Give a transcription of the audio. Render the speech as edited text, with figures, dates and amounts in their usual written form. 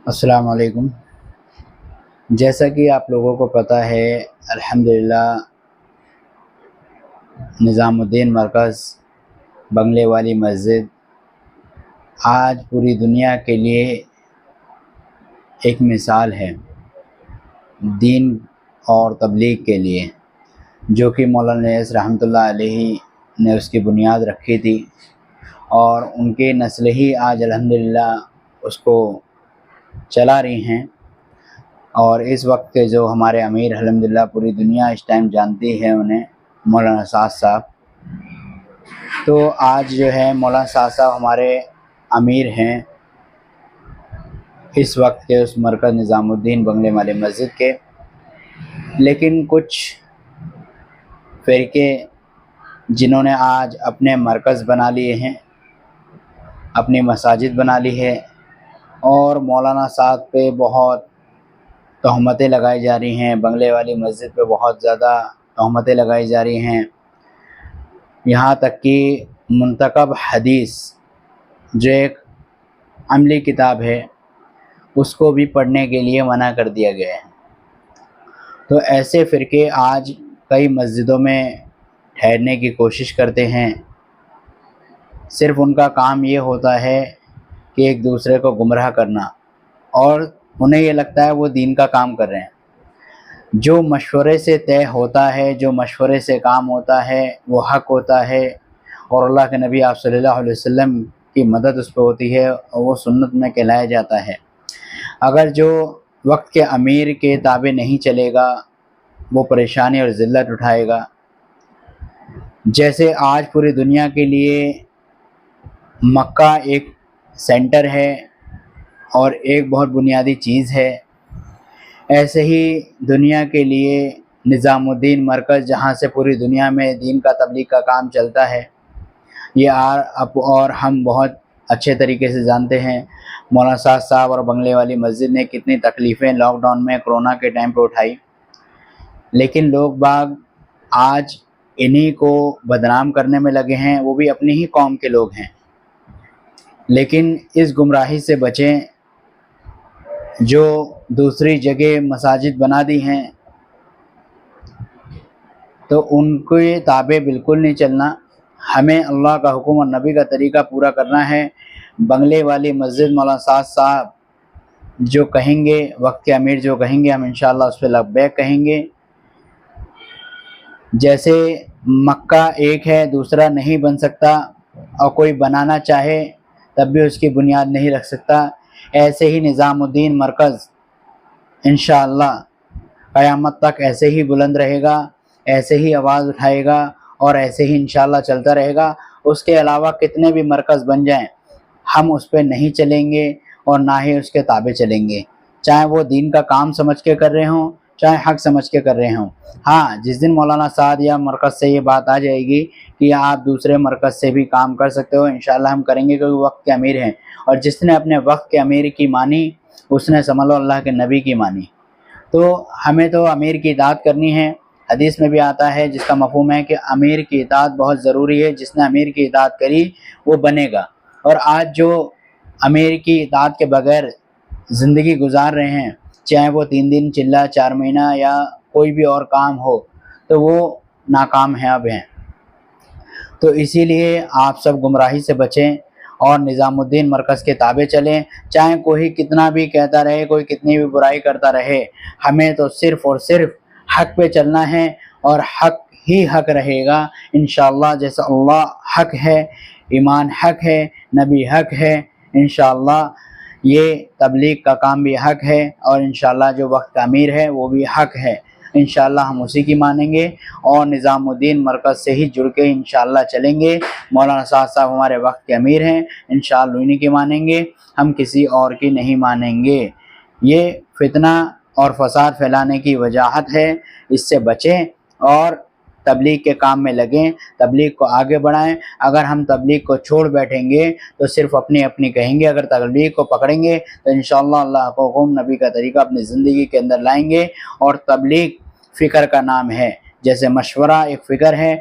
अस्सलाम वालेकुम। जैसा कि आप लोगों को पता है, अल्हम्दुलिल्लाह निज़ामुद्दीन मरकज़ बंगले वाली मस्जिद आज पूरी दुनिया के लिए एक मिसाल है दीन और तबलीग के लिए, जो कि मौलाना नयाज़ रहमतुल्लाह अलैहि ने उसकी बुनियाद रखी थी और उनकी नस्ल ही आज अल्हम्दुलिल्लाह उसको चला रही हैं। और इस वक्त के जो हमारे अमीर अल्हम्दुलिल्लाह पूरी दुनिया इस टाइम जानती है उन्हें, मौलाना साद साहब। तो आज जो है मौलाना साद साहब हमारे अमीर हैं इस वक्त के उस मरकज़ निज़ामुद्दीन बंगले वाली मस्जिद के। लेकिन कुछ फ़िरके जिन्होंने आज अपने मरकज़ बना लिए हैं, अपनी मसाजिद बना ली है और मौलाना साद पे बहुत तहमतें लगाई जा रही हैं, बंगले वाली मस्जिद पे बहुत ज़्यादा तहमतें लगाई जा रही हैं। यहाँ तक कि मुंतखब हदीस जो एक अमली किताब है उसको भी पढ़ने के लिए मना कर दिया गया है। तो ऐसे फ़िरके आज कई मस्जिदों में ठहरने की कोशिश करते हैं। सिर्फ़ उनका काम ये होता है कि एक दूसरे को गुमराह करना, और उन्हें ये लगता है वो दीन का काम कर रहे हैं। जो मशवरे से तय होता है, जो मशवरे से काम होता है, वो हक़ होता है और अल्लाह के नबी आप सल्लल्लाहु अलैहि वसल्लम की मदद उस पर होती है और वो सुन्नत में कहलाया जाता है। अगर जो वक्त के अमीर के ताबे नहीं चलेगा वो परेशानी और ज़िल्लत उठाएगा। जैसे आज पूरी दुनिया के लिए मक्का एक सेंटर है और एक बहुत बुनियादी चीज़ है, ऐसे ही दुनिया के लिए निज़ामुद्दीन मरकज़, जहाँ से पूरी दुनिया में दीन का तबलीग का काम चलता है, ये आप और हम बहुत अच्छे तरीके से जानते हैं। मौलाना साद साहब और बंगले वाली मस्जिद ने कितनी तकलीफ़ें लॉकडाउन में कोरोना के टाइम पे उठाई, लेकिन लोग बाग आज इन्हीं को बदनाम करने में लगे हैं, वो भी अपनी ही कौम के लोग हैं। लेकिन इस गुमराही से बचें जो दूसरी जगह मसाजिद बना दी हैं, तो उनके ताबे बिल्कुल नहीं चलना। हमें अल्लाह का हुक्म और नबी का तरीक़ा पूरा करना है। बंगले वाली मस्जिद मौलाना साद साहब जो कहेंगे, वक्त के अमीर जो कहेंगे, हम इंशाअल्लाह उस पर लब्बैक कहेंगे। जैसे मक्का एक है, दूसरा नहीं बन सकता, और कोई बनाना चाहे तब भी उसकी बुनियाद नहीं रख सकता, ऐसे ही निज़ामुद्दीन मरकज़ इंशाअल्लाह क़यामत तक ऐसे ही बुलंद रहेगा, ऐसे ही आवाज़ उठाएगा और ऐसे ही इंशाअल्लाह चलता रहेगा। उसके अलावा कितने भी मरकज़ बन जाएं, हम उस पर नहीं चलेंगे और ना ही उसके ताबे चलेंगे, चाहे वो दीन का काम समझ के कर रहे हों, चाहे हक़ समझ के कर रहे हों। हाँ, जिस दिन मौलाना साद या मरकज़ से ये बात आ जाएगी कि आप दूसरे मरकज़ से भी काम कर सकते हो, इंशाअल्लाह हम करेंगे, क्योंकि वक्त के अमीर हैं। और जिसने अपने वक्त के अमीर की मानी, उसने समझ लो अल्लाह के नबी की मानी। तो हमें तो अमीर की इताअत करनी है। हदीस में भी आता है जिसका मफ़हूम है कि अमीर की इताअत बहुत ज़रूरी है, जिसने अमीर की इताअत करी वो बनेगा। और आज जो अमीर की इताअत के बग़ैर ज़िंदगी गुजार रहे हैं, चाहे वो 3 दिन चिल्ला 4 महीना या कोई भी और काम हो, तो वो नाकामयाब हैं। तो इसीलिए आप सब गुमराही से बचें और निज़ामुद्दीन मरकज़ के ताबे चलें। चाहे कोई कितना भी कहता रहे, कोई कितनी भी बुराई करता रहे, हमें तो सिर्फ़ और सिर्फ हक़ पे चलना है और हक़ ही हक़ रहेगा इंशाअल्लाह। जैसा अल्लाह हक़ है, ईमान हक़ है, नबी हक़ है, इंशाअल्लाह ये तबलीग का काम भी हक़ है और इंशाअल्लाह जो वक्त का अमीर है वो भी हक़ है। इंशाअल्लाह हम उसी की मानेंगे और निज़ामुद्दीन मरकज़ से ही जुड़ के इंशाअल्लाह चलेंगे। मौलाना साद साहब हमारे वक्त के अमीर हैं, इंशाअल्लाह उन्हीं की मानेंगे, हम किसी और की नहीं मानेंगे। ये फितना और फ़साद फैलाने की वजाहत है, इससे बचें और तबलीग के काम में लगें, तबलीग को आगे बढ़ाएं। अगर हम तबलीग को छोड़ बैठेंगे तो सिर्फ़ अपनी अपनी कहेंगे, अगर तबलीग को पकड़ेंगे तो इंशाअल्लाह अल्लाह का हुक्म, नबी का तरीक़ा अपनी ज़िंदगी के अंदर लाएंगे। और तबलीग फ़िक्र का नाम है, जैसे मशवरा एक फ़िक्र है,